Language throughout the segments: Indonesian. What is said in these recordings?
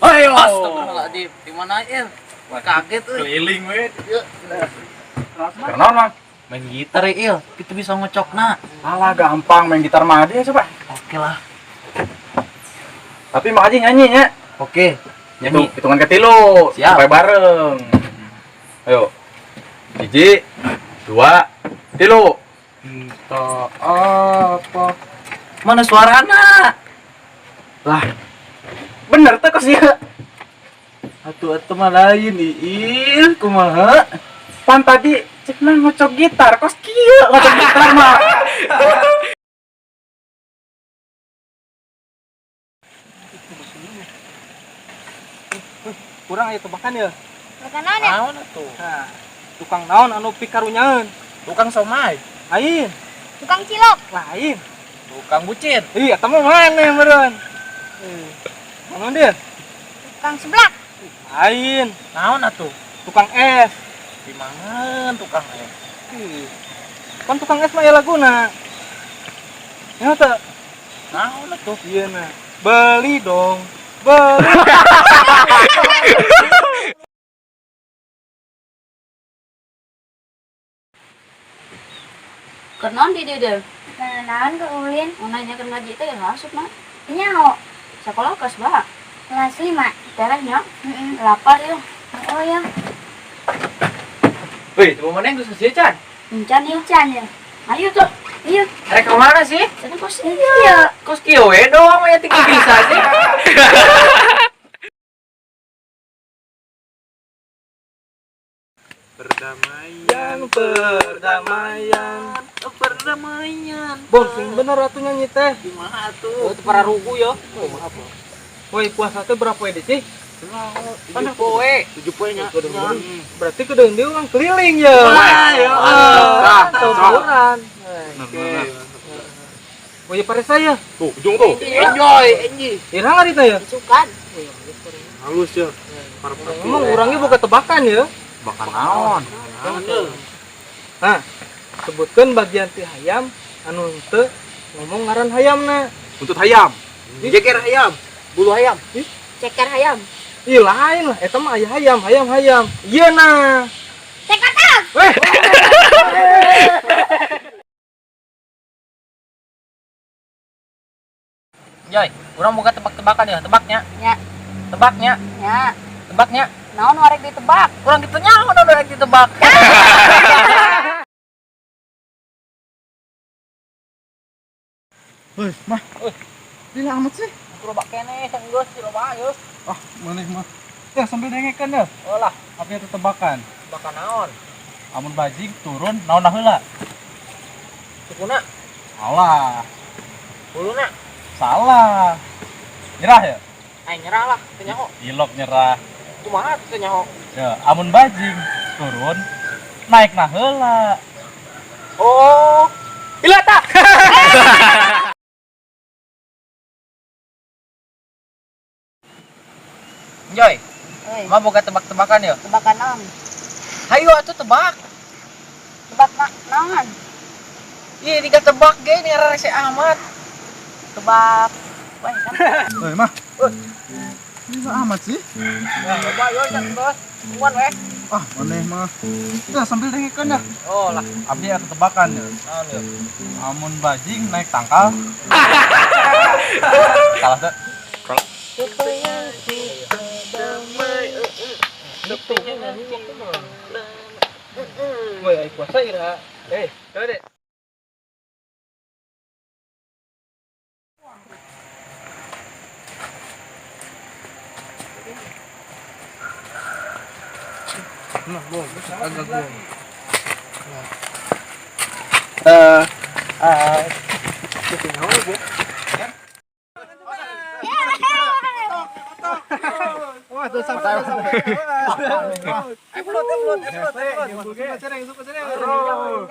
Ayo. Astagfirullahaladzim, di mana ya? Kaget euy. Keliling we. Kenapa, Mang? Main gitar ya, kita bisa ngecokna. Alah, gampang main gitar mah aja coba. Oke lah. Tapi Mak Haji nyanyi ya. Oke. Nyanyi. Hitungan ke tilu. Siap. Sampai bareng. Ayo. 1, 2, 3. Kita apa? Mana suarana? Lah. Bener tuh kos ya. Atuh mah lain iil kumaha? Pan tadi cenah ngocok gitar, kos kieu ngocok gitar mah. Kurang aya tebakan ya. Tebakan naon ya? Naon atuh? Nah, tukang naon anu pikarunyaeun? Tukang somai, Lain, Tukang cilok. lain. tukang bucin. Iya, eta mah maneh meureun. Naon dia? Tukang seblak. Lain, Naon atuh? tukang es. Di mana tukang es? Kan tukang es mah aya laguna. Ya teh, Naon atuh? ieu na. Beli dong. Beli. Kenon di dia. Nah, naon ke ulin? Mau nanya ke ngaji teh masuk mah. Nyaho. Sekolah kelas berapa? Kelas 5. Terehnya Heeh. lapar ya. Oh ya, Wih, mau mana yang geus Chan? Encan ya. Ican ya. Ayo tuh. Iya. Rek ka mana sih? Sana kos. Iya. Kos kieu we doang aya tinggal bisa sih. Perdamaian. Perdamaian. Bom, sing bener atuh nyanyi teh. Gimana Oh, tuh? itu para rugu ya. Woi, puasa teh berapa ya sih? Pana poe. 7 poenya. Berarti kedeung dia orang keliling ya. Wah, ya Allah. Sauburan. Woi, pare saya. Tuh, ujung tuh. Enjoy, enjoy. Irang ari teh ya. Sukan. Halus ya. Emang orangnya bukan tebakan ya. Bakal naon? Nah, sebutkan bagian ti hayam anu teu ngomong ngaran hayamna. Untuk hayam. Jeger hayam. Bulu ayam. Ceker ayam. Ih lain lah, eta mah aya hayam. Ieu nah. Cekatan. Weh. Joy, urang boga tebak-tebakan ya, tebaknya. Ya. Tebaknya, Ya. tebaknya. Naon warek ditebak? Urang gitu nyaho udah ditebak. Hei, mah. Lila amat sih. Tebak kene sang geus di loba geus. Ah, maneh mah. Ya sambil dengekeun dah. Oh lah, Apa itu tebakan? tebakan naon? Amun bajing turun naon heula? Sukuna, Salah. buluna. Salah. Nyerah ya? Ai nyerah lah, teu nyaho. Ilok nyerah. Kumaha teu nyaho? Ya, amun bajing turun naik nah heula. Oh, ilata. Joy, Oi, mah boga tebak-tebakan ya? tebakan naon? Hayu atuh tebak. Tebak naon? Ih, tiga tebak ge ini rese amat. Tebak. Wah, kan. Hei, mah. Lila amat sih. Ya, coba yo jangan bos. Tungguan weh. Ah, maneh mah. Ya sambil dengekeun dah. Oh lah, Abdi atuh tebakan ya. naon yo? Amun bajing naik tangkal. Salah teh. Woi, ai puasa ira. Coba deh. Nah, bom, agak bom. Wah, tuh sampai.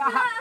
Kaha.